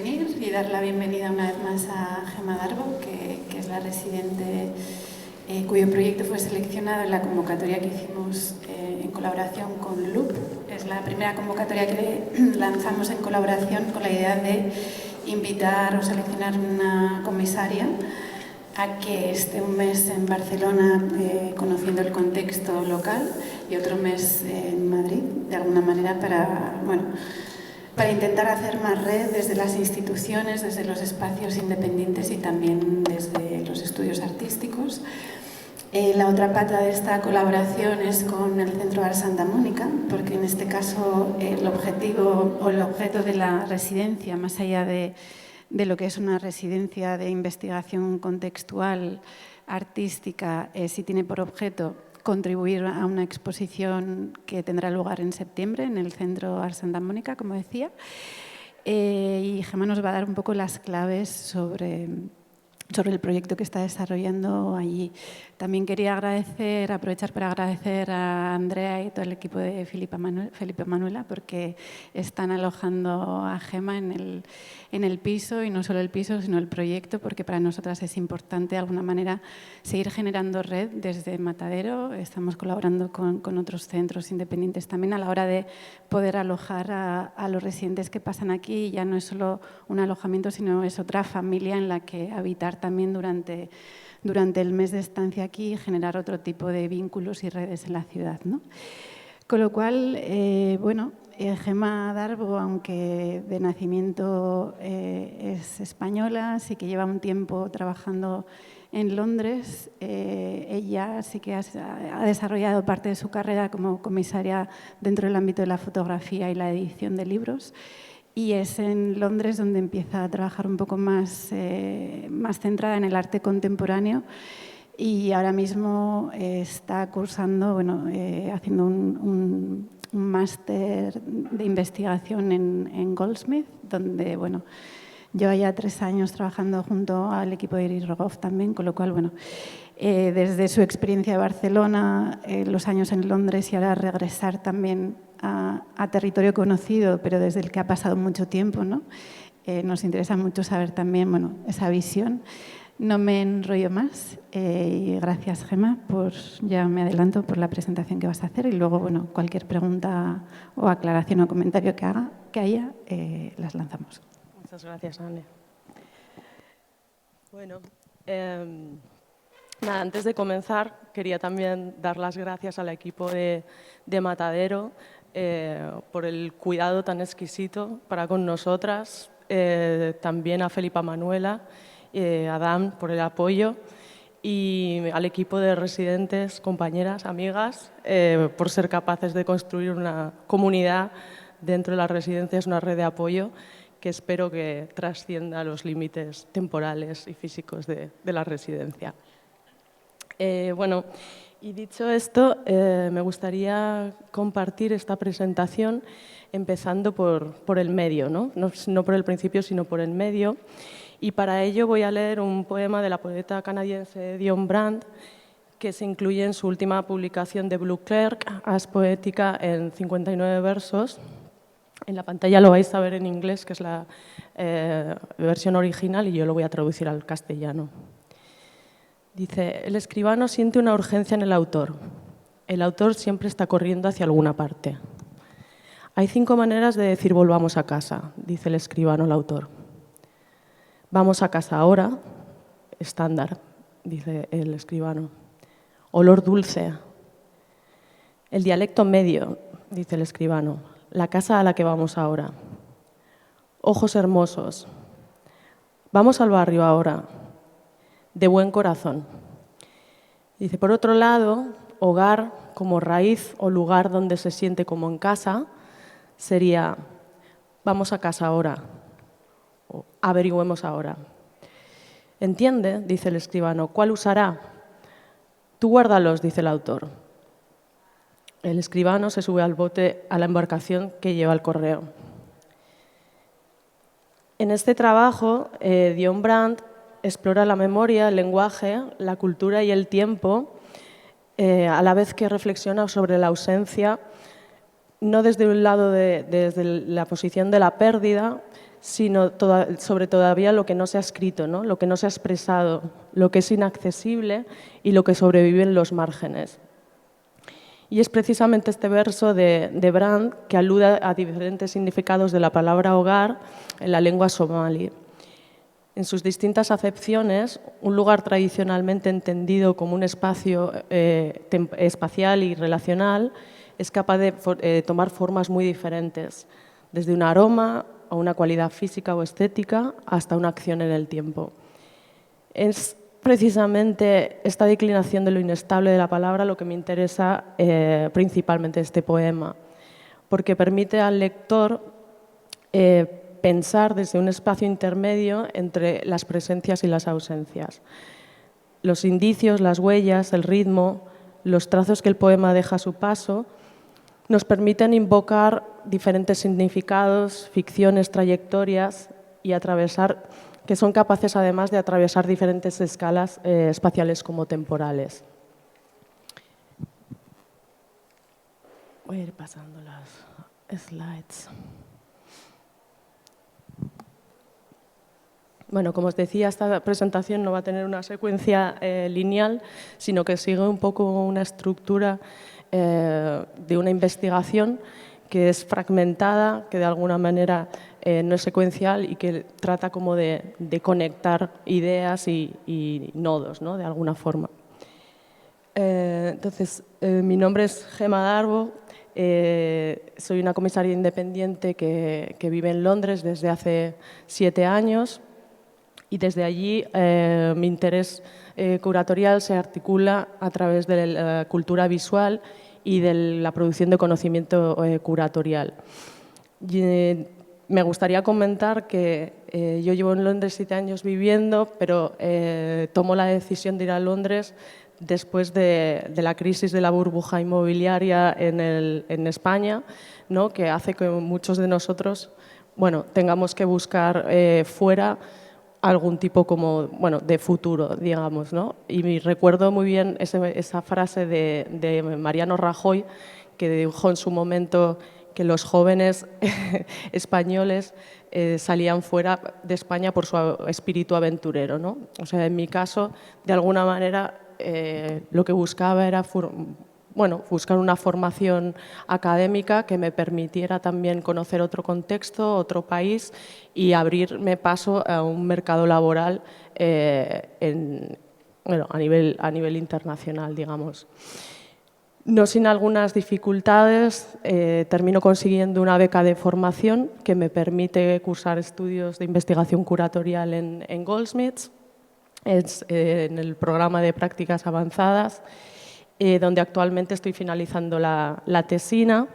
venir y dar la bienvenida una vez más a Gemma Darbo, que es la residente cuyo proyecto fue seleccionado en la convocatoria que hicimos en colaboración con Loop. Es la primera convocatoria que lanzamos en colaboración con la idea de invitar o seleccionar una comisaria a que esté un mes en Barcelona conociendo el contexto local y otro mes en Madrid, de alguna manera para intentar hacer más red desde las instituciones, desde los espacios independientes y también desde los estudios artísticos. La otra pata de esta colaboración es con el Centro Art Santa Mónica, porque en este caso el objetivo o el objeto de la residencia, más allá de lo que es una residencia de investigación contextual, artística, sí tiene por objeto contribuir a una exposición que tendrá lugar en septiembre en el Centro Art Santa Mónica, como decía. Y Gemma nos va a dar un poco las claves sobre el proyecto que está desarrollando allí. También quería aprovechar para agradecer a Andrea y todo el equipo de Felipe Manuela porque están alojando a Gemma en el piso, y no solo el piso, sino el proyecto, porque para nosotras es importante de alguna manera seguir generando red desde Matadero. Estamos colaborando con otros centros independientes también a la hora de poder alojar a los residentes que pasan aquí. Ya no es solo un alojamiento, sino es otra familia en la que habitar también durante el mes de estancia aquí y generar otro tipo de vínculos y redes en la ciudad, ¿no? Con lo cual, Gemma Darbo, aunque de nacimiento es española, sí que lleva un tiempo trabajando en Londres. Ella sí que ha desarrollado parte de su carrera como comisaria dentro del ámbito de la fotografía y la edición de libros. Y es en Londres donde empieza a trabajar un poco más centrada en el arte contemporáneo, y ahora mismo está cursando, haciendo un máster de investigación en Goldsmith, donde lleva ya 3 años trabajando junto al equipo de Iris Rogov también, con lo cual, desde su experiencia de Barcelona, los años en Londres y ahora regresar también a territorio conocido, pero desde el que ha pasado mucho tiempo, ¿no? Nos interesa mucho saber también esa visión. No me enrollo más y gracias, Gemma, ya me adelanto por la presentación que vas a hacer, y luego cualquier pregunta o aclaración o comentario que haya, las lanzamos. Muchas gracias, Anne. Antes de comenzar, quería también dar las gracias al equipo de Matadero por el cuidado tan exquisito para con nosotras, también a Felipe Manuela, a Dan por el apoyo, y al equipo de residentes, compañeras, amigas, por ser capaces de construir una comunidad dentro de las residencias, una red de apoyo que espero que trascienda los límites temporales y físicos de la residencia. Y dicho esto, me gustaría compartir esta presentación empezando por el medio, ¿no? No por el principio, sino por el medio. Y para ello voy a leer un poema de la poeta canadiense Dionne Brand, que se incluye en su última publicación de Blue Clerk, As Poética, en 59 versos. En la pantalla lo vais a ver en inglés, que es la versión original, y yo lo voy a traducir al castellano. Dice: el escribano siente una urgencia en el autor. El autor siempre está corriendo hacia alguna parte. Hay 5 maneras de decir volvamos a casa, dice el escribano al autor. Vamos a casa ahora, estándar, dice el escribano. Olor dulce. El dialecto medio, dice el escribano. La casa a la que vamos ahora. Ojos hermosos. Vamos al barrio ahora. De buen corazón. Dice, por otro lado, hogar como raíz o lugar donde se siente como en casa sería vamos a casa ahora o averigüemos ahora. ¿Entiende? Dice el escribano. ¿Cuál usará? Tú guárdalos, dice el autor. El escribano se sube al bote, a la embarcación que lleva el correo. En este trabajo, Dionne Brand explora la memoria, el lenguaje, la cultura y el tiempo, a la vez que reflexiona sobre la ausencia, no desde un lado desde la posición de la pérdida, sino sobre todavía lo que no se ha escrito, ¿no? Lo que no se ha expresado, lo que es inaccesible y lo que sobrevive en los márgenes. Y es precisamente este verso de Brand que alude a diferentes significados de la palabra hogar en la lengua somalí. En sus distintas acepciones, un lugar tradicionalmente entendido como un espacio espacial y relacional es capaz de tomar formas muy diferentes, desde un aroma a una cualidad física o estética hasta una acción en el tiempo. Es precisamente esta declinación de lo inestable de la palabra lo que me interesa principalmente este poema, porque permite al lector pensar desde un espacio intermedio entre las presencias y las ausencias. Los indicios, las huellas, el ritmo, los trazos que el poema deja a su paso nos permiten invocar diferentes significados, ficciones, trayectorias y atravesar, que son capaces además de atravesar diferentes escalas espaciales como temporales. Voy a ir pasando las slides. Bueno, como os decía, esta presentación no va a tener una secuencia lineal, sino que sigue un poco una estructura de una investigación que es fragmentada, que de alguna manera no es secuencial y que trata como de conectar ideas y nodos, ¿no? De alguna forma. Entonces, mi nombre es Gemma Darbo, soy una comisaria independiente que vive en Londres desde hace 7 años. Y desde allí mi interés curatorial se articula a través de la cultura visual y de la producción de conocimiento curatorial. Y, me gustaría comentar que yo llevo en Londres 7 años viviendo, pero tomo la decisión de ir a Londres después de la crisis de la burbuja inmobiliaria en España, ¿no? Que hace que muchos de nosotros tengamos que buscar fuera algún tipo de futuro, digamos, ¿no? Y recuerdo muy bien esa frase de Mariano Rajoy, que dijo en su momento que los jóvenes españoles salían fuera de España por su espíritu aventurero, ¿no? O sea, en mi caso, de alguna manera, lo que buscaba era buscar una formación académica que me permitiera también conocer otro contexto, otro país y abrirme paso a un mercado laboral a nivel internacional, digamos. No sin algunas dificultades, termino consiguiendo una beca de formación que me permite cursar estudios de investigación curatorial en Goldsmiths, en el programa de prácticas avanzadas, donde actualmente estoy finalizando la tesina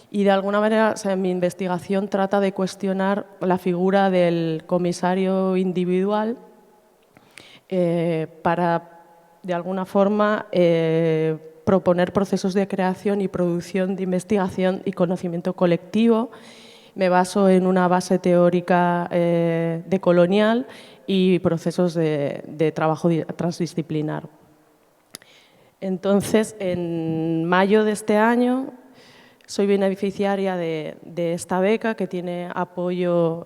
y de alguna manera mi investigación trata de cuestionar la figura del comisario individual para, de alguna forma, proponer procesos de creación y producción de investigación y conocimiento colectivo. Me baso en una base teórica decolonial y procesos de trabajo transdisciplinar. Entonces, en mayo de este año, soy beneficiaria de esta beca que tiene apoyo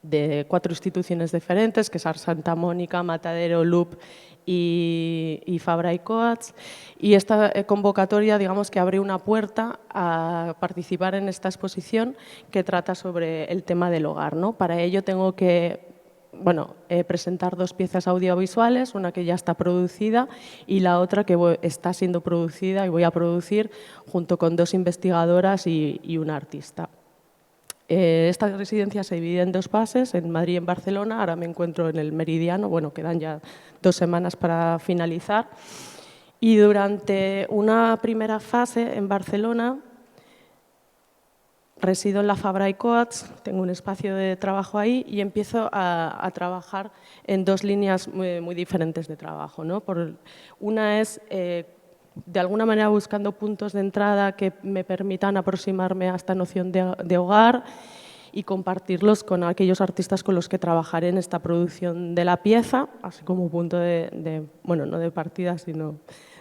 de 4 instituciones diferentes, que son Santa Mónica, Matadero, Loop y Fabra y Coats. Y esta convocatoria, digamos, que abre una puerta a participar en esta exposición que trata sobre el tema del hogar, ¿no? Para ello tengo que presentar 2 piezas audiovisuales, una que ya está producida y la otra que está siendo producida y voy a producir junto con 2 investigadoras y un artista. Esta residencia se divide en 2 fases, en Madrid y en Barcelona. Ahora me encuentro en el Meridiano, quedan ya 2 semanas para finalizar. Y durante una primera fase en Barcelona, resido en la Fabra y Coats, tengo un espacio de trabajo ahí y empiezo a trabajar en 2 líneas muy diferentes de trabajo, ¿no? Una es, de alguna manera, buscando puntos de entrada que me permitan aproximarme a esta noción de hogar y compartirlos con aquellos artistas con los que trabajaré en esta producción de la pieza, así como punto no de partida, sino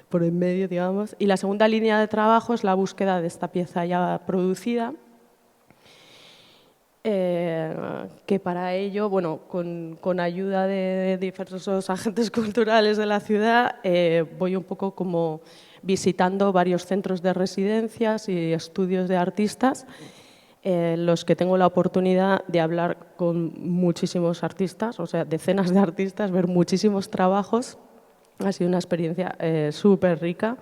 por en medio, digamos. Y la segunda línea de trabajo es la búsqueda de esta pieza ya producida. que para ello, bueno, con ayuda de diversos agentes culturales de la ciudad, voy un poco como visitando varios centros de residencias y estudios de artistas, los que tengo la oportunidad de hablar con muchísimos artistas, o sea, decenas de artistas, ver muchísimos trabajos. Ha sido una experiencia súper rica.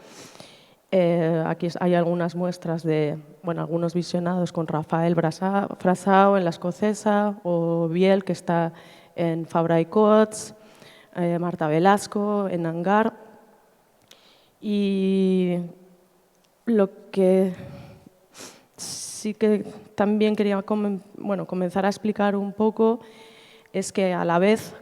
Aquí hay algunas muestras de, bueno, algunos visionados con Rafael Frasau en La Escocesa, o Biel, que está en Fabra y Coats, Marta Velasco en Hangar. Y lo que sí que también quería comenzar a explicar un poco es que a la vez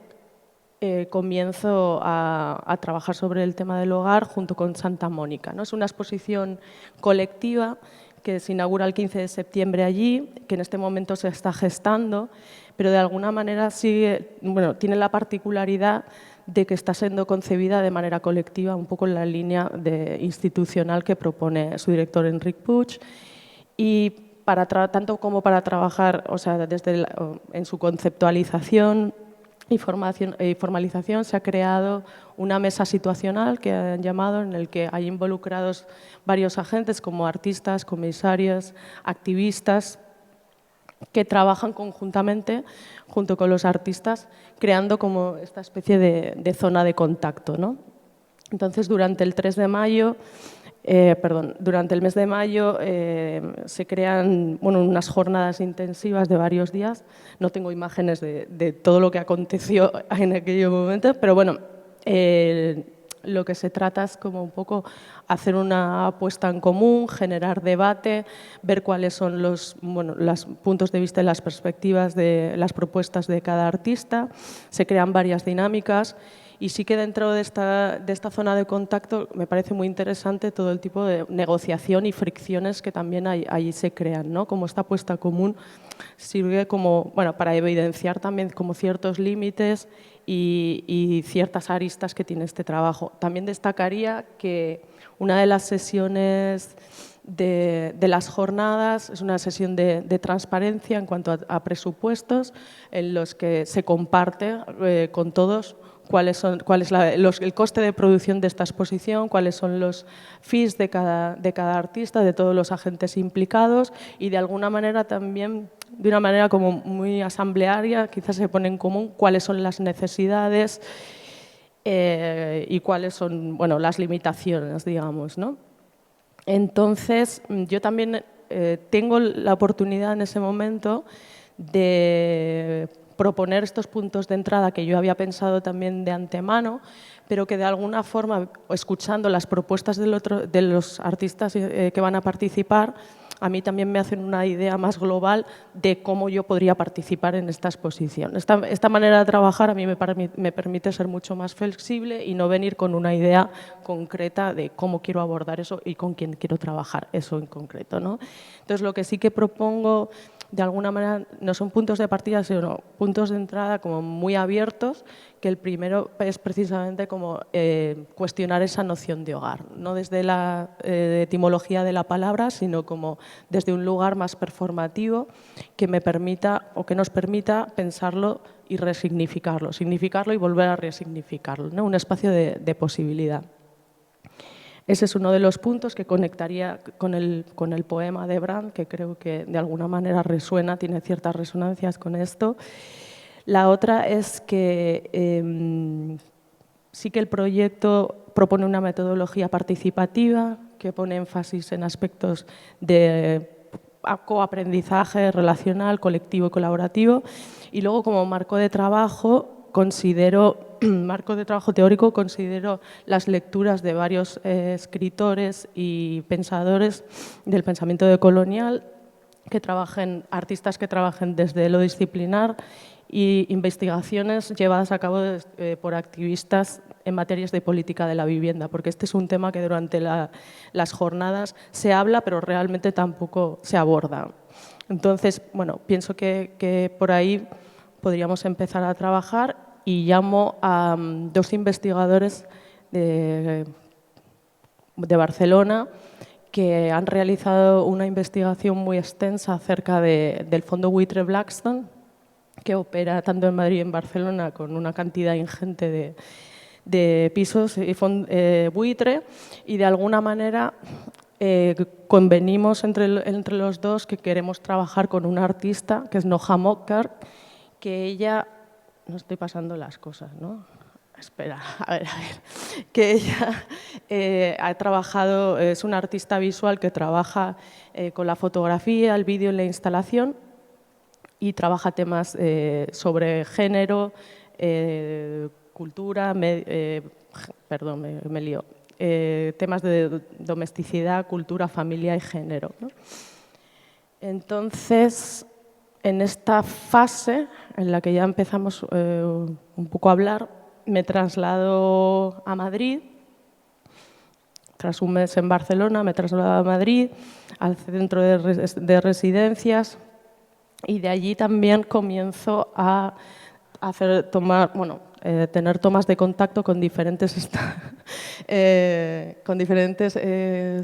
comienzo a trabajar sobre el tema del hogar junto con Santa Mónica, ¿no? Es una exposición colectiva que se inaugura el 15 de septiembre allí, que en este momento se está gestando, pero de alguna manera tiene la particularidad de que está siendo concebida de manera colectiva, un poco en la línea institucional que propone su director Enric Puig, y tanto como para trabajar, o sea, en su conceptualización y formalización, se ha creado una mesa situacional que han llamado, en el que hay involucrados varios agentes como artistas, comisarios, activistas, que trabajan conjuntamente junto con los artistas, creando como esta especie de zona de contacto, ¿no? Entonces, durante el mes de mayo se crean unas jornadas intensivas de varios días. No tengo imágenes de todo lo que aconteció en aquel momento, pero bueno, lo que se trata es como un poco hacer una apuesta en común, generar debate, ver cuáles son los puntos de vista y las perspectivas de las propuestas de cada artista. Se crean varias dinámicas. Y sí que dentro de esta zona de contacto me parece muy interesante todo el tipo de negociación y fricciones que también ahí se crean, ¿no? Como esta apuesta común sirve como, para evidenciar también como ciertos límites y ciertas aristas que tiene este trabajo. También destacaría que una de las sesiones de las jornadas es una sesión de transparencia en cuanto a presupuestos, en los que se comparte con todos cuál es el coste de producción de esta exposición, cuáles son los fees de cada artista, de todos los agentes implicados, y de alguna manera también, de una manera como muy asamblearia, quizás se pone en común cuáles son las necesidades y cuáles son las limitaciones, digamos, ¿no? Entonces, yo también tengo la oportunidad en ese momento de proponer estos puntos de entrada que yo había pensado también de antemano, pero que de alguna forma, escuchando las propuestas de los artistas que van a participar, a mí también me hacen una idea más global de cómo yo podría participar en esta exposición. Esta manera de trabajar a mí me permite ser mucho más flexible y no venir con una idea concreta de cómo quiero abordar eso y con quién quiero trabajar eso en concreto, ¿no? Entonces, lo que sí que propongo, de alguna manera, no son puntos de partida, sino puntos de entrada como muy abiertos, que el primero es precisamente como cuestionar esa noción de hogar, no desde la etimología de la palabra, sino como desde un lugar más performativo que me permita o que nos permita pensarlo y resignificarlo, significarlo y volver a resignificarlo, ¿no? Un espacio de posibilidad. Ese es uno de los puntos que conectaría con el poema de Brand, que creo que de alguna manera resuena, tiene ciertas resonancias con esto. La otra es que sí que el proyecto propone una metodología participativa que pone énfasis en aspectos de coaprendizaje relacional, colectivo y colaborativo. Y luego, como marco de trabajo teórico, considero las lecturas de varios escritores y pensadores del pensamiento decolonial, artistas que trabajen desde lo disciplinar, y investigaciones llevadas a cabo por activistas en materias de política de la vivienda, porque este es un tema que durante las jornadas se habla, pero realmente tampoco se aborda. Entonces, pienso que por ahí podríamos empezar a trabajar, y llamo a dos investigadores de Barcelona que han realizado una investigación muy extensa acerca del fondo buitre Blackstone, que opera tanto en Madrid y en Barcelona con una cantidad ingente de pisos y buitre, y de alguna manera convenimos entre los dos que queremos trabajar con una artista que es Noha Mokhtar, que ella, no estoy pasando las cosas, ¿no? Espera, a ver, que ella ha trabajado, es una artista visual que trabaja con la fotografía, el vídeo y la instalación, y trabaja temas sobre género, cultura, perdón, me lío, temas de domesticidad, cultura, familia y género, ¿no? Entonces, en esta fase en la que ya empezamos un poco a hablar, me traslado a Madrid. Tras un mes en Barcelona, me traslado a Madrid, al centro de residencias, y de allí también comienzo a tener tomas de contacto con diferentes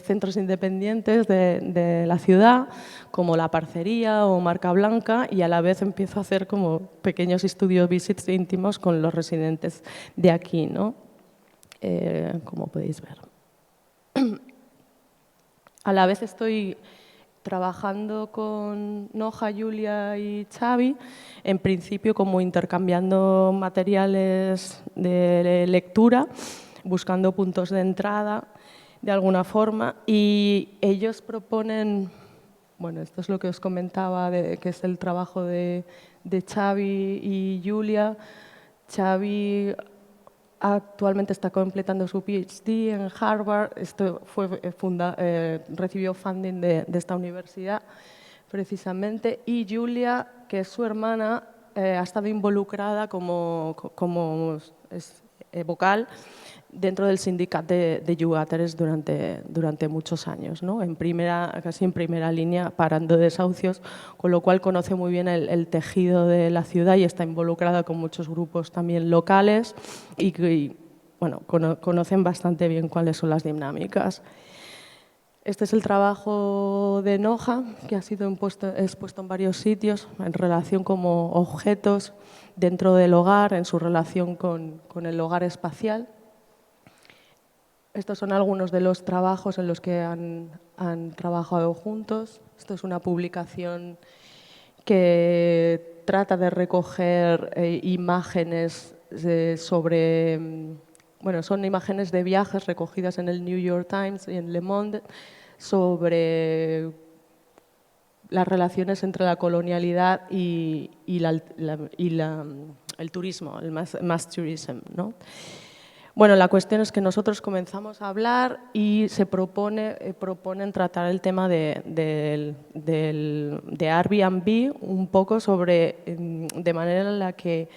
centros independientes de la ciudad, como La Parcería o Marca Blanca, y a la vez empiezo a hacer como pequeños estudio visits íntimos con los residentes de aquí, ¿no? Como podéis ver. A la vez estoy trabajando con Noha, Julia y Xavi, en principio como intercambiando materiales de lectura, buscando puntos de entrada de alguna forma, y ellos proponen, bueno, esto es lo que os comentaba, que es el trabajo de Xavi y Julia. Xavi actualmente está completando su PhD en Harvard. Esto recibió funding de esta universidad precisamente, y Julia, que es su hermana, ha estado involucrada como vocal dentro del sindicato de Yugateres durante muchos años, ¿no? Casi en primera línea, parando desahucios, con lo cual conoce muy bien el tejido de la ciudad y está involucrada con muchos grupos también locales y bueno, conocen bastante bien cuáles son las dinámicas. Este es el trabajo de Noha, que ha sido expuesto en varios sitios en relación como objetos dentro del hogar, en su relación con el hogar espacial. Estos son algunos de los trabajos en los que han trabajado juntos. Esto es una publicación que trata de recoger imágenes son imágenes de viajes recogidas en el New York Times y en Le Monde sobre las relaciones entre la colonialidad y el turismo, el mass tourism, ¿no? Bueno, la cuestión es que nosotros comenzamos a hablar y se proponen tratar el tema de Airbnb un poco de manera en la que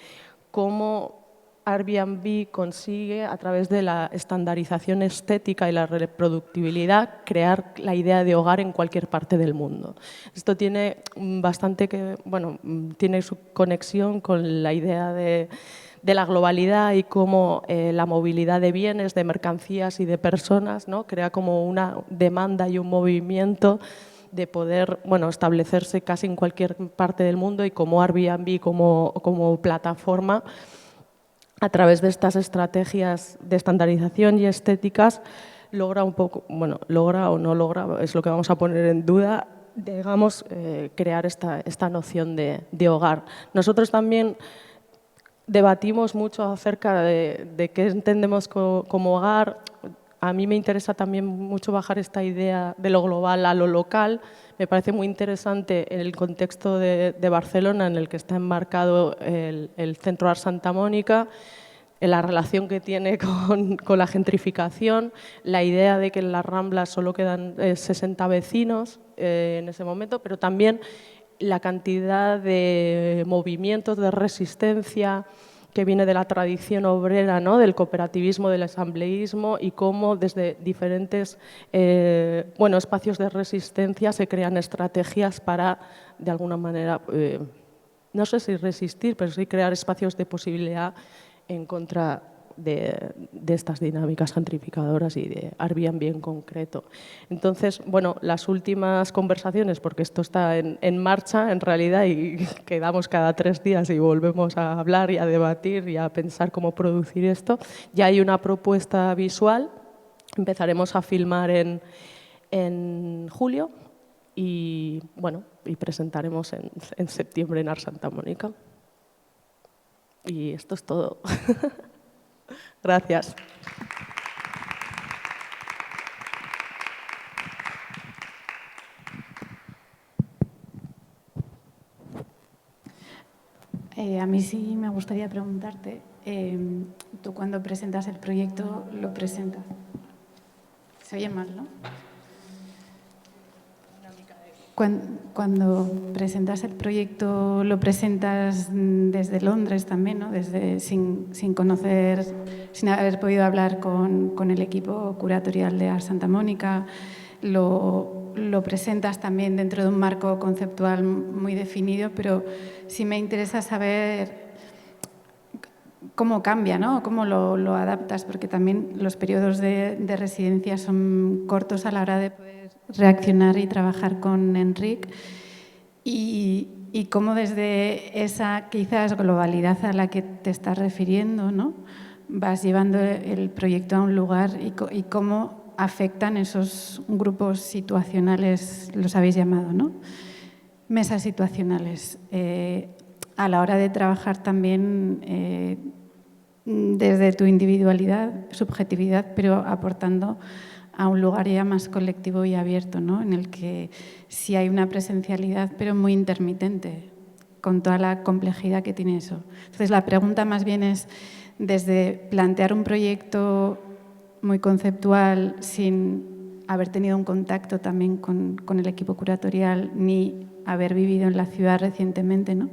cómo Airbnb consigue, a través de la estandarización estética y la reproductibilidad, crear la idea de hogar en cualquier parte del mundo. Esto tiene tiene su conexión con la idea de la globalidad y cómo la movilidad de bienes, de mercancías y de personas, ¿no? Crea como una demanda y un movimiento de poder establecerse casi en cualquier parte del mundo, y como Airbnb como plataforma, a través de estas estrategias de estandarización y estéticas, logra un poco, logra o no logra, es lo que vamos a poner en duda, digamos, crear esta noción de hogar. Nosotros también debatimos mucho acerca de qué entendemos como hogar. A mí me interesa también mucho bajar esta idea de lo global a lo local. Me parece muy interesante en el contexto de Barcelona, en el que está enmarcado el Centro Art Santa Mónica, en la relación que tiene con la gentrificación, la idea de que en las Ramblas solo quedan 60 vecinos en ese momento, pero también la cantidad de movimientos de resistencia que viene de la tradición obrera, ¿no? Del cooperativismo, del asambleísmo, y cómo desde diferentes espacios de resistencia se crean estrategias para, de alguna manera, no sé si resistir, pero sí crear espacios de posibilidad en contra de estas dinámicas gentrificadoras y de Airbnb en concreto. Entonces, bueno, las últimas conversaciones, porque esto está en marcha en realidad y quedamos cada 3 días y volvemos a hablar y a debatir y a pensar cómo producir esto, ya hay una propuesta visual, empezaremos a filmar en julio y, bueno, y presentaremos en septiembre en Art Santa Mónica. Y esto es todo. Gracias. A mí sí me gustaría preguntarte, tú cuando presentas el proyecto, lo presentas. Se oye mal, ¿no? Cuando presentas el proyecto, lo presentas desde Londres también, ¿no? Sin conocer, sin haber podido hablar con el equipo curatorial de Art Santa Mónica. Lo presentas también dentro de un marco conceptual muy definido, pero sí me interesa saber cómo cambia, ¿no? Cómo lo adaptas, porque también los periodos de residencia son cortos a la hora de poder reaccionar y trabajar con Enric y cómo desde esa quizás globalidad a la que te estás refiriendo, ¿no? Vas llevando el proyecto a un lugar y cómo afectan esos grupos situacionales, los habéis llamado, ¿no? Mesas situacionales. A la hora de trabajar también desde tu individualidad, subjetividad, pero aportando a un lugar ya más colectivo y abierto, ¿no? En el que sí hay una presencialidad, pero muy intermitente, con toda la complejidad que tiene eso. Entonces, la pregunta más bien es, desde plantear un proyecto muy conceptual, sin haber tenido un contacto también con el equipo curatorial, ni haber vivido en la ciudad recientemente, ¿no?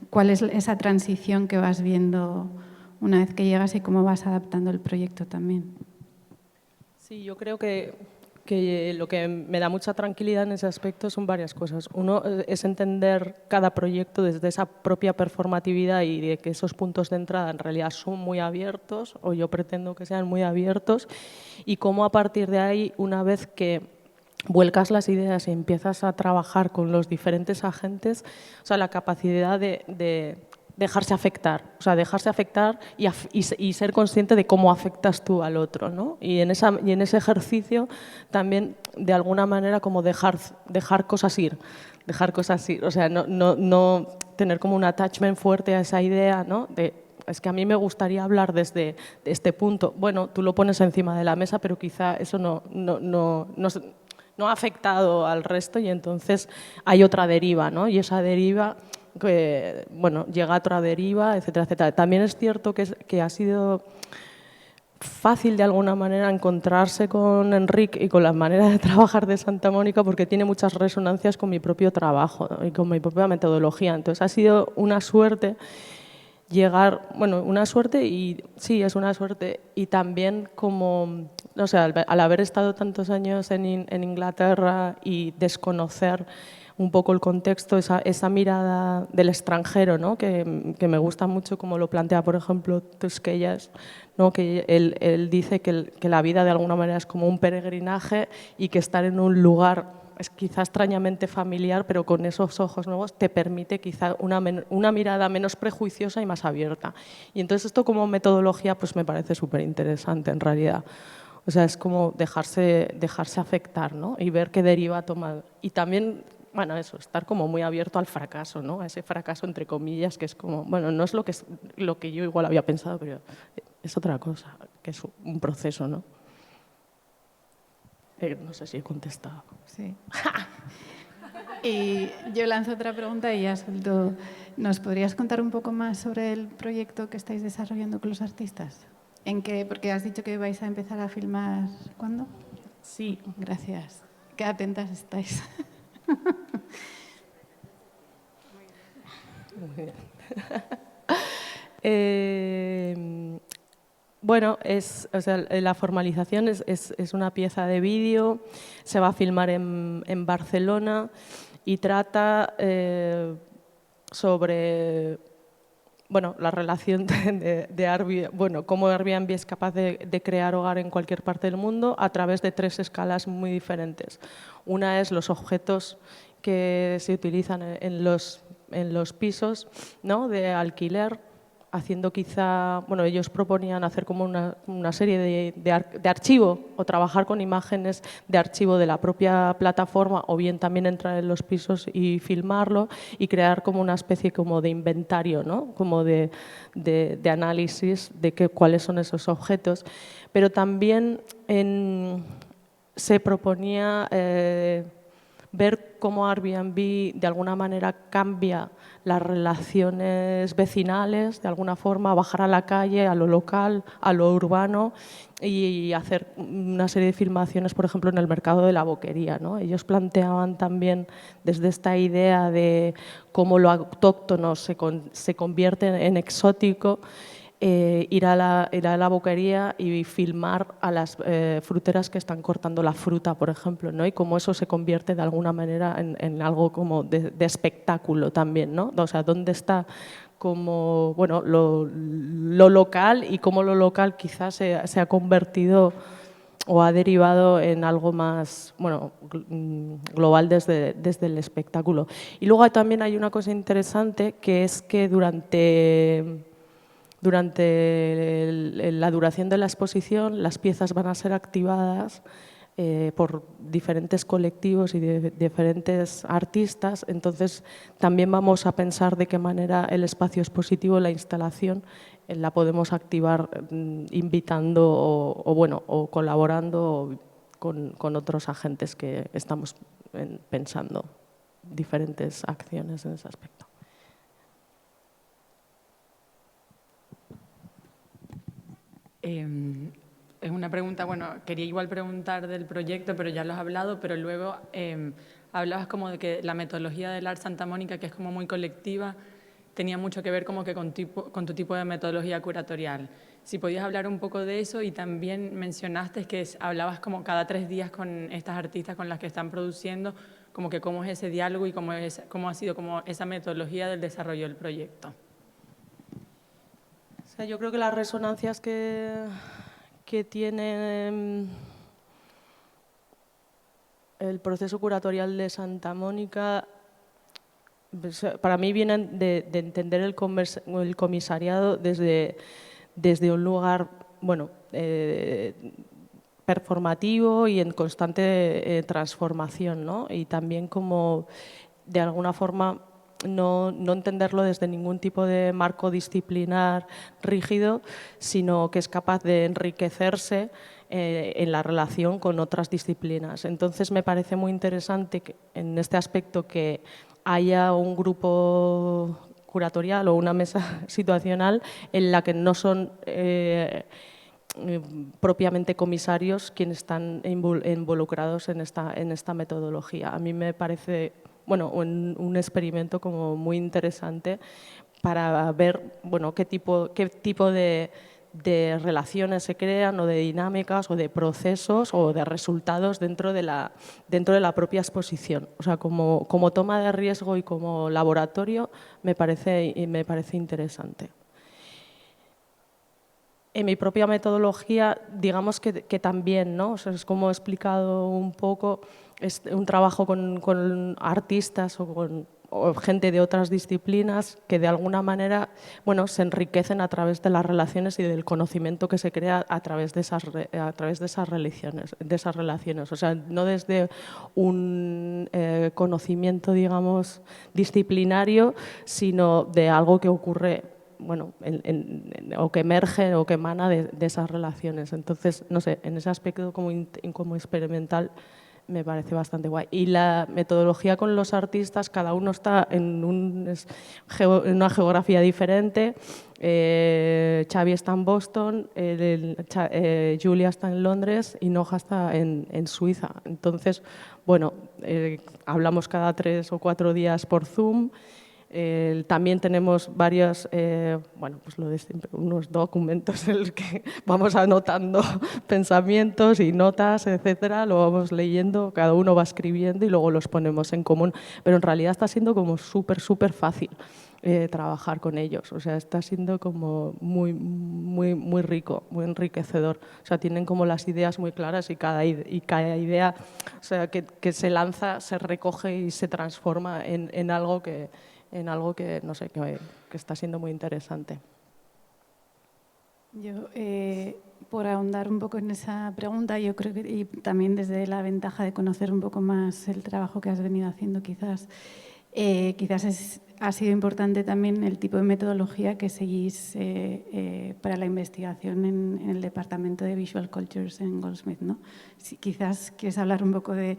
¿Cuál es esa transición que vas viendo una vez que llegas y cómo vas adaptando el proyecto también? Sí, yo creo que lo que me da mucha tranquilidad en ese aspecto son varias cosas. Uno es entender cada proyecto desde esa propia performatividad y de que esos puntos de entrada en realidad son muy abiertos, o yo pretendo que sean muy abiertos, y cómo a partir de ahí, una vez que vuelcas las ideas y empiezas a trabajar con los diferentes agentes, o sea, la capacidad de dejarse afectar, o sea, dejarse afectar y ser consciente de cómo afectas tú al otro, ¿no? Y en ese ejercicio también, de alguna manera, como dejar cosas ir, o sea, no tener como un attachment fuerte a esa idea, ¿no? Es que a mí me gustaría hablar desde este punto. Bueno, tú lo pones encima de la mesa, pero quizá eso no ha afectado al resto y entonces hay otra deriva, ¿no? Y esa deriva, que, bueno, llega a otra deriva, etcétera, etcétera. También es cierto que ha sido fácil de alguna manera encontrarse con Enric y con la manera de trabajar de Santa Mónica porque tiene muchas resonancias con mi propio trabajo, ¿no? Y con mi propia metodología. Entonces ha sido una suerte llegar, bueno, una suerte y sí, es una suerte. Y también como, o sea, al haber estado tantos años en Inglaterra y desconocer un poco el contexto, esa mirada del extranjero, ¿no? que me gusta mucho como lo plantea, por ejemplo, Tusquellas, ¿no? Que él dice que la vida de alguna manera es como un peregrinaje y que estar en un lugar es quizá extrañamente familiar, pero con esos ojos nuevos te permite quizá una mirada menos prejuiciosa y más abierta. Y entonces esto como metodología pues me parece súper interesante en realidad. O sea, es como dejarse afectar, ¿no? Y ver qué deriva toma. Y también, bueno, eso, estar como muy abierto al fracaso, ¿no? A ese fracaso entre comillas, que es como, bueno, no es lo que yo igual había pensado, pero es otra cosa, que es un proceso, ¿no? No sé si he contestado. Sí. Y yo lanzo otra pregunta y ya suelto. ¿Nos podrías contar un poco más sobre el proyecto que estáis desarrollando con los artistas? ¿En qué? Porque has dicho que vais a empezar a filmar. ¿Cuándo? Sí. Gracias. Qué atentas estáis. Muy bien. Bueno, o sea, la formalización es una pieza de vídeo, se va a filmar en Barcelona y trata sobre bueno, la relación de Airbnb, bueno, cómo Airbnb es capaz de crear hogar en cualquier parte del mundo a través de 3 escalas muy diferentes. Una es los objetos que se utilizan en los pisos, ¿no?, de alquiler, haciendo quizá, bueno, ellos proponían hacer como una serie de archivo o trabajar con imágenes de archivo de la propia plataforma, o bien también entrar en los pisos y filmarlo y crear como una especie como de inventario, ¿no?, como de análisis de cuáles son esos objetos. Pero también se proponía ver cómo Airbnb de alguna manera cambia las relaciones vecinales, de alguna forma bajar a la calle, a lo local, a lo urbano, y hacer una serie de filmaciones, por ejemplo, en el mercado de la boquería, ¿no? Ellos planteaban también desde esta idea de cómo lo autóctono se convierte en exótico, ir a la boquería y filmar a las fruteras que están cortando la fruta, por ejemplo, ¿no? Y cómo eso se convierte de alguna manera en algo como de espectáculo también, ¿no? O sea, dónde está como, bueno, lo local, y cómo lo local quizás se ha convertido o ha derivado en algo más, bueno, global desde el espectáculo. Y luego también hay una cosa interesante, que es que durante la duración de la exposición, las piezas van a ser activadas por diferentes colectivos y de diferentes artistas. Entonces, también vamos a pensar de qué manera el espacio expositivo, la instalación, la podemos activar invitando o colaborando con otros agentes que estamos pensando diferentes acciones en ese aspecto. Es una pregunta, bueno, quería igual preguntar del proyecto, pero ya lo has hablado, pero luego hablabas como de que la metodología del Art Santa Mónica, que es como muy colectiva, tenía mucho que ver como que con tu tipo de metodología curatorial. Si podías hablar un poco de eso, y también mencionaste que hablabas como cada 3 días con estas artistas con las que están produciendo, como que cómo es ese diálogo y cómo ha sido como esa metodología del desarrollo del proyecto. Yo creo que las resonancias que tiene el proceso curatorial de Santa Mónica, para mí vienen de entender el comisariado desde un lugar, bueno, performativo y en constante transformación, ¿no? Y también como, de alguna forma, no entenderlo desde ningún tipo de marco disciplinar rígido, sino que es capaz de enriquecerse en la relación con otras disciplinas. Entonces, me parece muy interesante que, en este aspecto, que haya un grupo curatorial o una mesa situacional en la que no son propiamente comisarios quienes están involucrados en esta metodología. A mí me parece, bueno, un experimento como muy interesante para ver, bueno, qué tipo de relaciones se crean, o de dinámicas, o de procesos, o de resultados dentro de la propia exposición. O sea, como toma de riesgo y como laboratorio me parece interesante. En mi propia metodología, digamos que también, ¿no? O sea, es como he explicado un poco, es un trabajo con artistas o gente de otras disciplinas que de alguna manera, bueno, se enriquecen a través de las relaciones y del conocimiento que se crea a través de esas relaciones. O sea, no desde un conocimiento, digamos, disciplinario, sino de algo que ocurre, bueno, o que emerge o que emana de esas relaciones. Entonces, no sé, en ese aspecto como experimental me parece bastante guay. Y la metodología con los artistas, cada uno está en una geografía diferente. Xavi está en Boston, Julia está en Londres y Noja está en Suiza. Entonces, bueno, hablamos cada 3 o 4 días por Zoom. También tenemos varios, bueno, pues lo de siempre, unos documentos en los que vamos anotando pensamientos y notas, etcétera, lo vamos leyendo, cada uno va escribiendo y luego los ponemos en común. Pero en realidad está siendo como súper fácil. trabajar con ellos. O sea, está siendo como muy rico, muy enriquecedor. O sea, tienen como las ideas muy claras y cada idea, o sea, que se lanza, se recoge y se transforma en algo que no sé, que está siendo muy interesante. Yo, por ahondar un poco en esa pregunta, yo creo que, y también desde la ventaja de conocer un poco más el trabajo que has venido haciendo, quizás ha sido importante también el tipo de metodología que seguís para la investigación en el Departamento de Visual Cultures en Goldsmiths, ¿no? Si quizás quieres hablar un poco de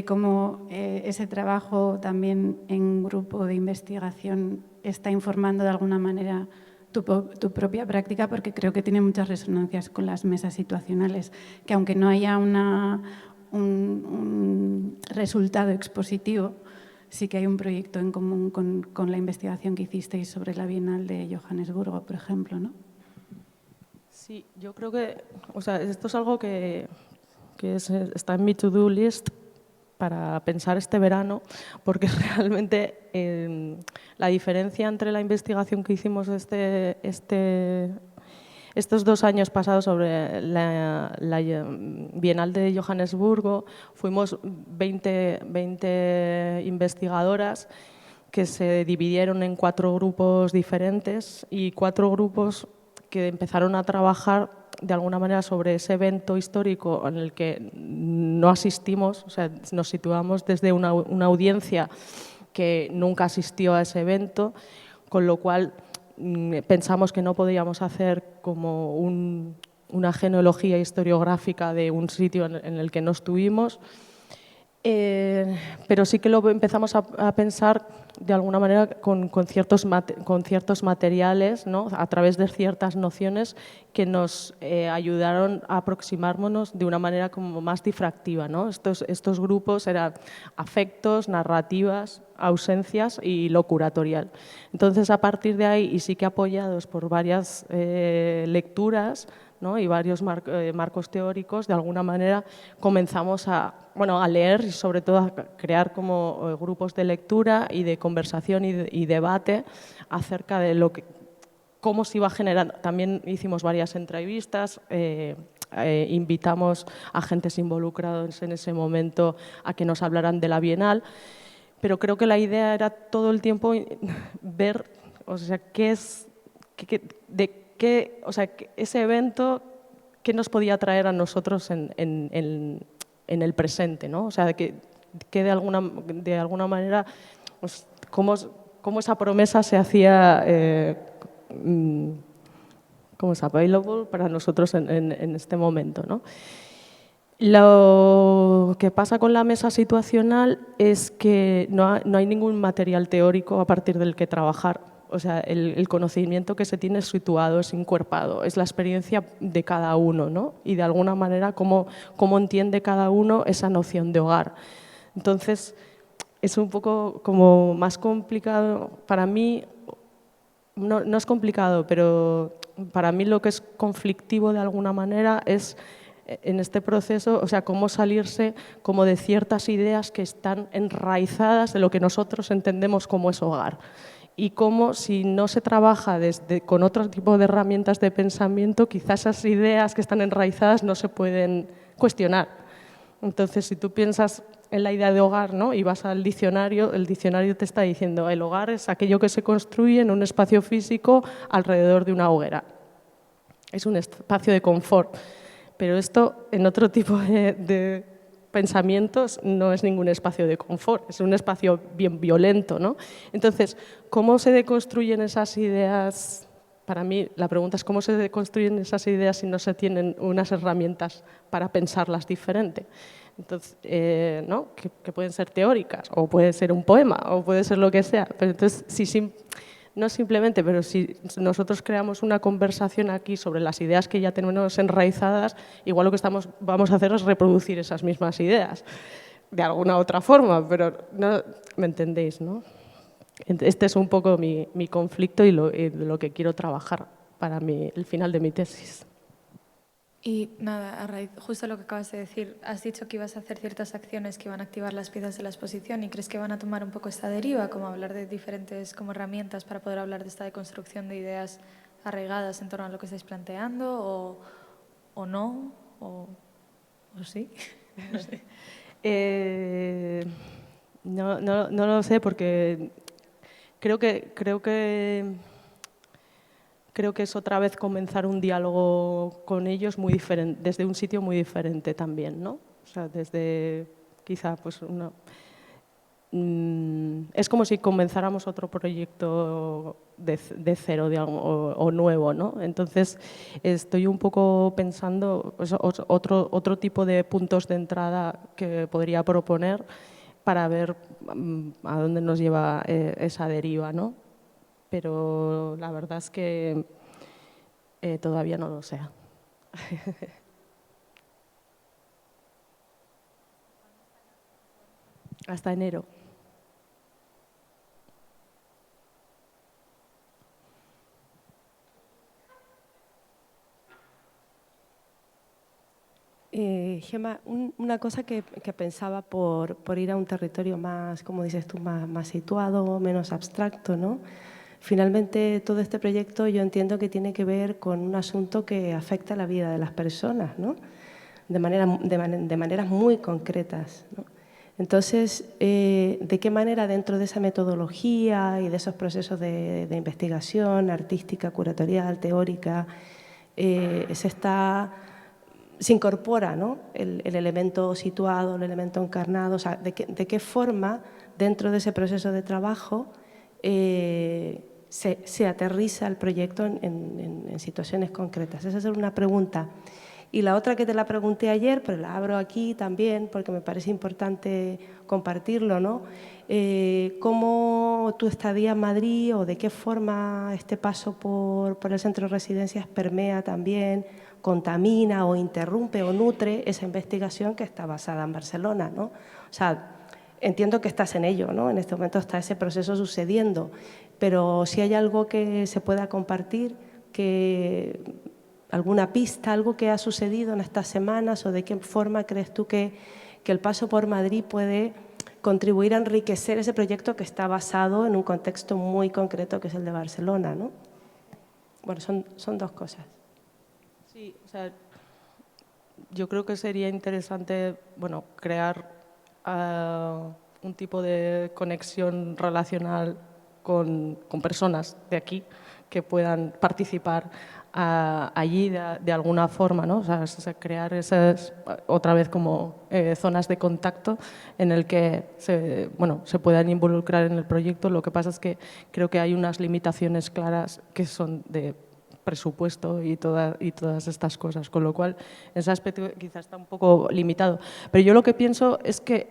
cómo ese trabajo también en grupo de investigación está informando de alguna manera tu propia práctica, porque creo que tiene muchas resonancias con las mesas situacionales, que aunque no haya un resultado expositivo, sí que hay un proyecto en común con la investigación que hicisteis sobre la Bienal de Johannesburgo, por ejemplo, ¿no? Sí, yo creo que, o sea, esto es algo que está en mi to-do list para pensar este verano, porque realmente la diferencia entre la investigación que hicimos estos 2 años pasados sobre la Bienal de Johannesburgo, fuimos 20 investigadoras que se dividieron en 4 grupos diferentes y 4 grupos que empezaron a trabajar de alguna manera sobre ese evento histórico en el que no asistimos, o sea, nos situamos desde una audiencia que nunca asistió a ese evento, con lo cual pensamos que no podíamos hacer como una genealogía historiográfica de un sitio en el que no estuvimos, pero sí que lo empezamos a pensar de alguna manera con ciertos materiales, ¿no? A través de ciertas nociones que nos ayudaron a aproximarnos de una manera como más difractiva, ¿no? Estos grupos eran afectos, narrativas, ausencias y lo curatorial. Entonces, a partir de ahí, y sí que apoyados por varias lecturas, ¿no? Y varios marcos teóricos, de alguna manera comenzamos a leer y sobre todo a crear como grupos de lectura y de conversación y debate acerca de cómo se iba generando. También hicimos varias entrevistas, invitamos a agentes involucrados en ese momento a que nos hablaran de la Bienal, pero creo que la idea era todo el tiempo ver, o sea, ese evento, qué nos podía traer a nosotros en el presente, ¿no? O sea, que de alguna manera, pues, cómo esa promesa se hacía como es available para nosotros en este momento, ¿no? Lo que pasa con la mesa situacional es que no hay ningún material teórico a partir del que trabajar. O sea, el conocimiento que se tiene es situado, es encuerpado, es la experiencia de cada uno, ¿no? Y de alguna manera cómo entiende cada uno esa noción de hogar. Entonces, es un poco como más complicado para mí. No es complicado, pero para mí lo que es conflictivo de alguna manera es en este proceso, o sea, cómo salirse como de ciertas ideas que están enraizadas de lo que nosotros entendemos como es hogar. Y cómo, si no se trabaja con otro tipo de herramientas de pensamiento, quizás esas ideas que están enraizadas no se pueden cuestionar. Entonces, si tú piensas en la idea de hogar, ¿no? Y vas al diccionario, el diccionario te está diciendo el hogar es aquello que se construye en un espacio físico alrededor de una hoguera. Es un espacio de confort. Pero esto, en otro tipo de pensamientos, no es ningún espacio de confort, es un espacio bien violento, ¿no? Entonces, ¿cómo se deconstruyen esas ideas? Para mí, la pregunta es cómo se deconstruyen esas ideas si no se tienen unas herramientas para pensarlas diferente. Entonces, ¿no? Que pueden ser teóricas, o puede ser un poema, o puede ser lo que sea. Pero entonces, no simplemente, pero si nosotros creamos una conversación aquí sobre las ideas que ya tenemos enraizadas, igual lo que vamos a hacer es reproducir esas mismas ideas de alguna otra forma, pero no, ¿me entendéis, no? Este es un poco mi conflicto y lo que quiero trabajar para el final de mi tesis. Y nada, a raíz, justo lo que acabas de decir, has dicho que ibas a hacer ciertas acciones que iban a activar las piezas de la exposición y crees que van a tomar un poco esta deriva, como hablar de diferentes como herramientas para poder hablar de esta deconstrucción de ideas arraigadas en torno a lo que estáis planteando o no, o sí. No sé. No lo sé porque creo que es otra vez comenzar un diálogo con ellos muy diferente, desde un sitio muy diferente también, ¿no? O sea, desde quizá pues es como si comenzáramos otro proyecto de cero o nuevo, ¿no? Entonces estoy un poco pensando pues, otro tipo de puntos de entrada que podría proponer para ver a dónde nos lleva esa deriva, ¿no? Pero la verdad es que todavía no lo sé. Hasta enero. Gemma, una cosa que pensaba por ir a un territorio más, como dices tú, más situado, menos abstracto, ¿no? Finalmente, todo este proyecto yo entiendo que tiene que ver con un asunto que afecta a la vida de las personas, ¿no? De maneras muy concretas, ¿no? Entonces, ¿de qué manera dentro de esa metodología y de esos procesos de investigación artística, curatorial, teórica, se incorpora, ¿no? el elemento situado, el elemento encarnado? O sea, ¿de qué forma dentro de ese proceso de trabajo se aterriza el proyecto en situaciones concretas? Esa es una pregunta. Y la otra que te la pregunté ayer, pero la abro aquí también porque me parece importante compartirlo, ¿no? ¿Cómo tu estadía en Madrid o de qué forma este paso por el centro de residencias permea también, contamina o interrumpe o nutre esa investigación que está basada en Barcelona, ¿no? O sea, entiendo que estás en ello, ¿no? En este momento está ese proceso sucediendo, pero si hay algo que se pueda compartir, alguna pista, algo que ha sucedido en estas semanas o de qué forma crees tú que el paso por Madrid puede contribuir a enriquecer ese proyecto que está basado en un contexto muy concreto que es el de Barcelona, ¿no? Bueno, son dos cosas. Sí, o sea, yo creo que sería interesante, bueno, crear un tipo de conexión relacional con personas de aquí que puedan participar allí de alguna forma, ¿no? O sea, crear esas, otra vez como zonas de contacto en el que se puedan involucrar en el proyecto. Lo que pasa es que creo que hay unas limitaciones claras que son de presupuesto y todas estas cosas, con lo cual en ese aspecto quizás está un poco limitado. Pero yo lo que pienso es que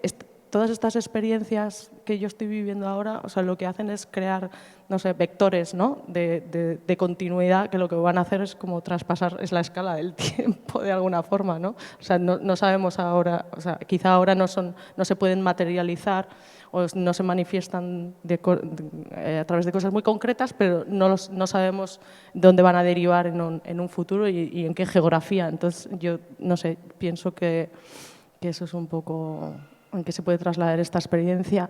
todas estas experiencias que yo estoy viviendo ahora, o sea, lo que hacen es crear, no sé, vectores, ¿no? de continuidad, que lo que van a hacer es como traspasar, es la escala del tiempo de alguna forma, ¿no? O sea, no sabemos ahora, o sea, quizá ahora no se pueden materializar o no se manifiestan a través de cosas muy concretas, pero no sabemos dónde van a derivar en un futuro y en qué geografía. Entonces, yo, no sé, pienso que eso es un poco en qué se puede trasladar esta experiencia.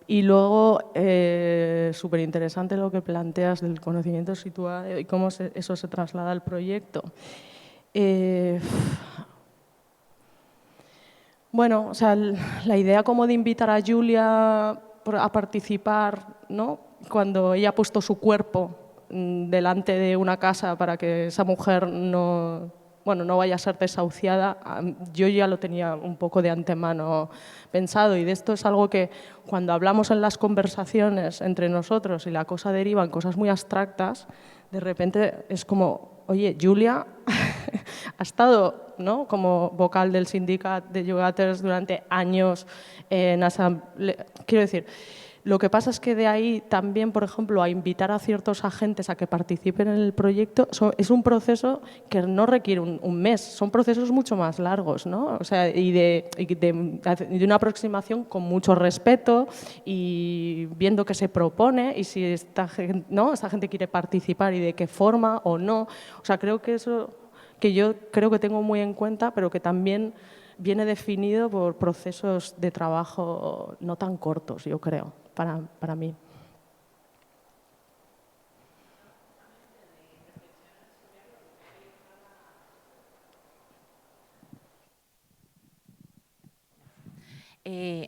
Y luego, súper interesante lo que planteas del conocimiento situado y cómo eso se traslada al proyecto. Bueno, o sea, la idea como de invitar a Julia a participar, ¿no? Cuando ella ha puesto su cuerpo delante de una casa para que esa mujer no vaya a ser desahuciada, yo ya lo tenía un poco de antemano pensado, y de esto es algo que cuando hablamos en las conversaciones entre nosotros y la cosa deriva en cosas muy abstractas, de repente es como, oye, Julia ha estado, ¿no?, como vocal del sindicato de Llogaters durante años en asamblea. Quiero decir, lo que pasa es que de ahí también, por ejemplo, a invitar a ciertos agentes a que participen en el proyecto, es un proceso que no requiere un mes, son procesos mucho más largos, ¿no? O sea, y de una aproximación con mucho respeto y viendo qué se propone y si esta gente quiere participar y de qué forma o no. O sea, creo que eso que yo creo que tengo muy en cuenta, pero que también viene definido por procesos de trabajo no tan cortos, yo creo, para mí.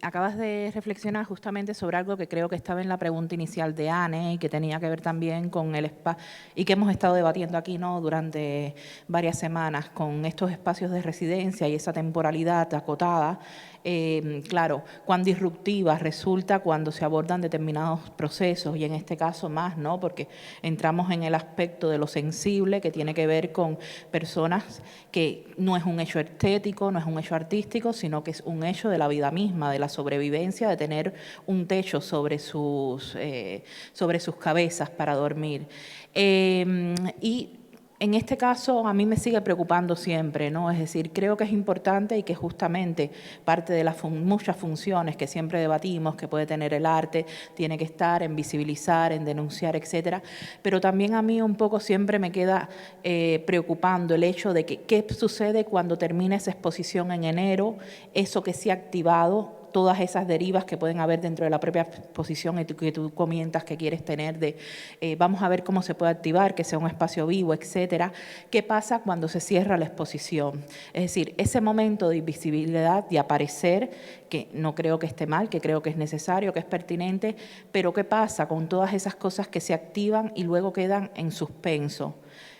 Acabas de reflexionar justamente sobre algo que creo que estaba en la pregunta inicial de Anne y que tenía que ver también con el espacio y que hemos estado debatiendo aquí, ¿no?, durante varias semanas, con estos espacios de residencia y esa temporalidad acotada. Claro, cuán disruptiva resulta cuando se abordan determinados procesos, y en este caso más, ¿no?, porque entramos en el aspecto de lo sensible, que tiene que ver con personas que no es un hecho estético, no es un hecho artístico, sino que es un hecho de la vida misma, de la sobrevivencia, de tener un techo sobre sus cabezas para dormir. Y en este caso a mí me sigue preocupando siempre, ¿no? Es decir, creo que es importante y que justamente parte de las muchas funciones que siempre debatimos que puede tener el arte tiene que estar en visibilizar, en denunciar, etcétera, pero también a mí un poco siempre me queda preocupando el hecho de que qué sucede cuando termina esa exposición en enero, eso que se ha activado, todas esas derivas que pueden haber dentro de la propia exposición y que tú comentas que quieres tener de vamos a ver cómo se puede activar, que sea un espacio vivo, etcétera. ¿Qué pasa cuando se cierra la exposición? Es decir, ese momento de invisibilidad, de aparecer, que no creo que esté mal, que creo que es necesario, que es pertinente, pero ¿qué pasa con todas esas cosas que se activan y luego quedan en suspenso?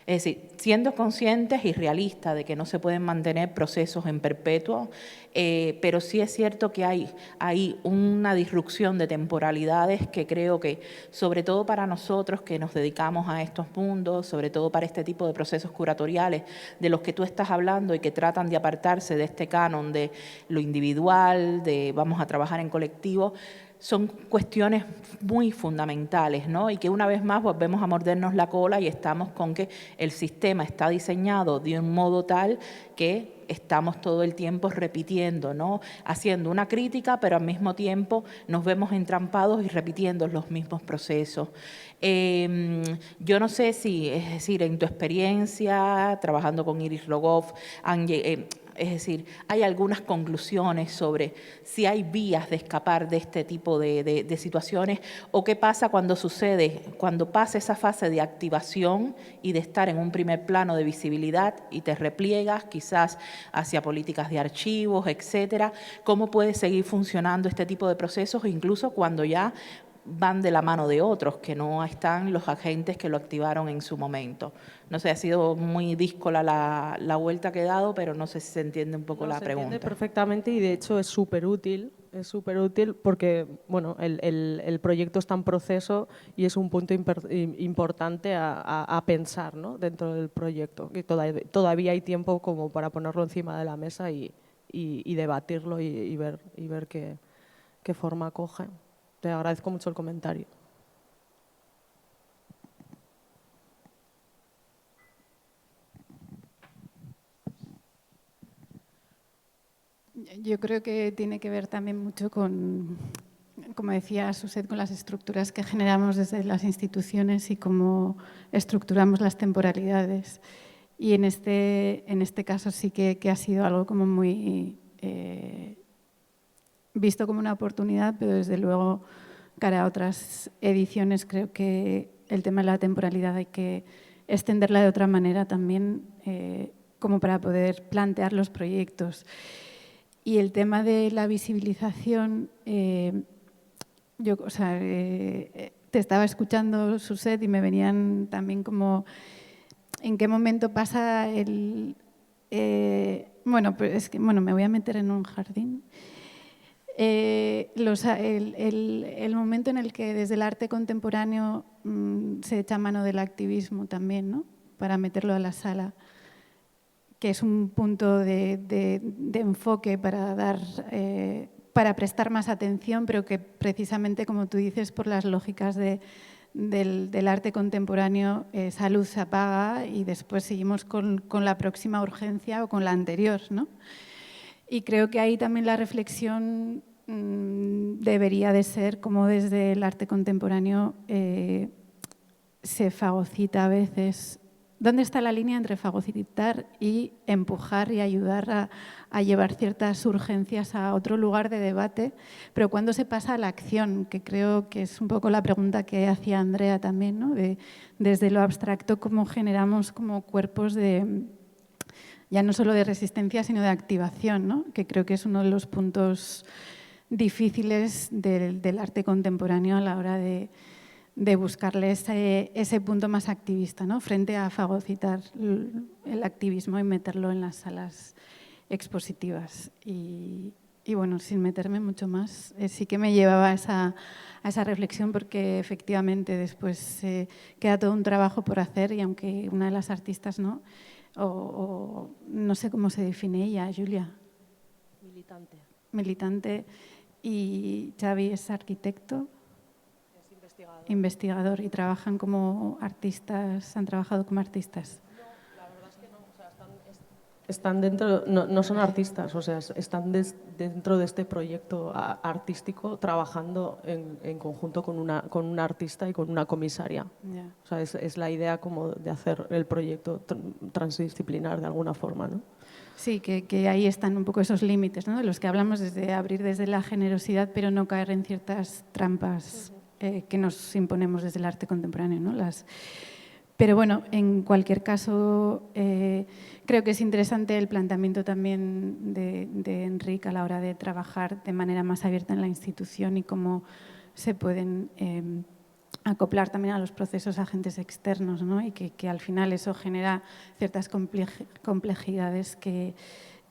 Es decir, siendo conscientes y realistas de que no se pueden mantener procesos en perpetuo, pero sí es cierto que hay una disrupción de temporalidades que creo que, sobre todo para nosotros que nos dedicamos a estos mundos, sobre todo para este tipo de procesos curatoriales de los que tú estás hablando y que tratan de apartarse de este canon de lo individual, de vamos a trabajar en colectivo, son cuestiones muy fundamentales, ¿no? Y que una vez más volvemos a mordernos la cola y estamos con que el sistema está diseñado de un modo tal que estamos todo el tiempo repitiendo, ¿no?, haciendo una crítica, pero al mismo tiempo nos vemos entrampados y repitiendo los mismos procesos. Yo no sé si, es decir, en tu experiencia, trabajando con Iris Rogoff, es decir, hay algunas conclusiones sobre si hay vías de escapar de este tipo de situaciones o qué pasa cuando sucede, cuando pasa esa fase de activación y de estar en un primer plano de visibilidad y te repliegas quizás hacia políticas de archivos, etcétera. ¿Cómo puede seguir funcionando este tipo de procesos incluso cuando ya van de la mano de otros, que no están los agentes que lo activaron en su momento? No sé, ha sido muy díscola la vuelta que he dado, pero no sé si se entiende un poco la pregunta. Se entiende perfectamente y de hecho es súper útil porque bueno, el proyecto está en proceso y es un punto importante a pensar, ¿no?, dentro del proyecto. Y todavía hay tiempo como para ponerlo encima de la mesa y debatirlo y ver qué forma coge. Te agradezco mucho el comentario. Yo creo que tiene que ver también mucho con, como decía Suset, con las estructuras que generamos desde las instituciones y cómo estructuramos las temporalidades. Y en este caso sí que ha sido algo como muy visto como una oportunidad, pero desde luego cara a otras ediciones creo que el tema de la temporalidad hay que extenderla de otra manera también, como para poder plantear los proyectos. Y el tema de la visibilización, te estaba escuchando, Suset, y me venían también como en qué momento pasa me voy a meter en un jardín. El momento en el que desde el arte contemporáneo se echa mano del activismo también, ¿no?, para meterlo a la sala, que es un punto de enfoque para prestar más atención, pero que precisamente, como tú dices, por las lógicas del arte contemporáneo, esa luz se apaga y después seguimos con la próxima urgencia o con la anterior, ¿no? Y creo que ahí también la reflexión debería de ser cómo desde el arte contemporáneo se fagocita a veces ¿dónde está la línea entre fagocitar y empujar y ayudar a llevar ciertas urgencias a otro lugar de debate? Pero ¿cuándo se pasa a la acción? Que creo que es un poco la pregunta que hacía Andrea también, ¿no? Desde lo abstracto, cómo generamos como cuerpos de, ya no solo de resistencia, sino de activación, ¿no? Que creo que es uno de los puntos difíciles del arte contemporáneo a la hora de buscarle ese punto más activista, ¿no? Frente a fagocitar el activismo y meterlo en las salas expositivas. Y bueno, sin meterme mucho más, sí que me llevaba a esa reflexión, porque efectivamente después queda todo un trabajo por hacer, y aunque una de las artistas no, o no sé cómo se define ella, Julia. Militante. Y Xavi es arquitecto. Investigador. ¿Y trabajan como artistas? ¿Han trabajado como artistas? No, la verdad es que no. O sea, están dentro, no son artistas, o sea, están dentro de este proyecto artístico trabajando en conjunto con una artista y con una comisaria. Yeah. O sea, es la idea como de hacer el proyecto transdisciplinar de alguna forma, ¿no? Sí, que ahí están un poco esos límites, ¿no? De los que hablamos, desde abrir desde la generosidad, pero no caer en ciertas trampas que nos imponemos desde el arte contemporáneo, ¿no? Pero bueno, en cualquier caso, creo que es interesante el planteamiento también de Enric a la hora de trabajar de manera más abierta en la institución y cómo se pueden acoplar también a los procesos agentes externos, ¿no? Y que al final eso genera ciertas complejidades que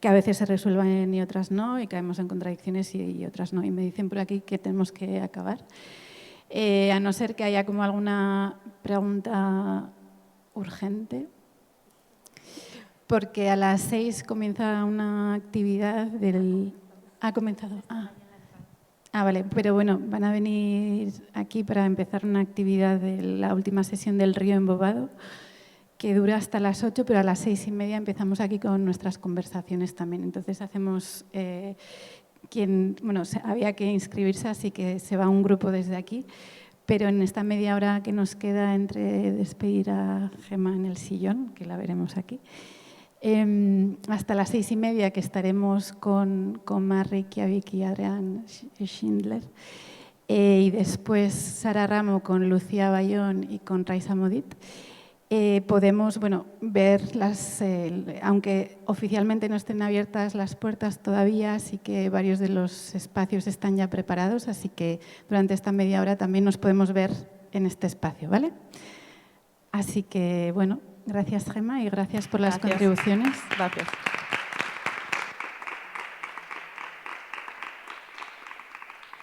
a veces se resuelven y otras no, y caemos en contradicciones y otras no. Y me dicen por aquí que tenemos que acabar. A no ser que haya como alguna pregunta urgente, porque a las 6 comienza una actividad del... ¿Ha comenzado? Vale, pero bueno, van a venir aquí para empezar una actividad de la última sesión del Río Embobado, que dura hasta las 8, pero a las 6:30 empezamos aquí con nuestras conversaciones también. Entonces hacemos... había que inscribirse, así que se va un grupo desde aquí, pero en esta media hora que nos queda entre despedir a Gemma en el sillón, que la veremos aquí, hasta las 6:30, que estaremos con Marri Kiavik y Adrián Schindler, y después Sara Ramo con Lucía Bayón y con Raisa Modit. Podemos ver aunque oficialmente no estén abiertas las puertas todavía, sí que varios de los espacios están ya preparados, así que durante esta media hora también nos podemos ver en este espacio, ¿vale? Así que, bueno, gracias Gemma y gracias por las contribuciones. Gracias.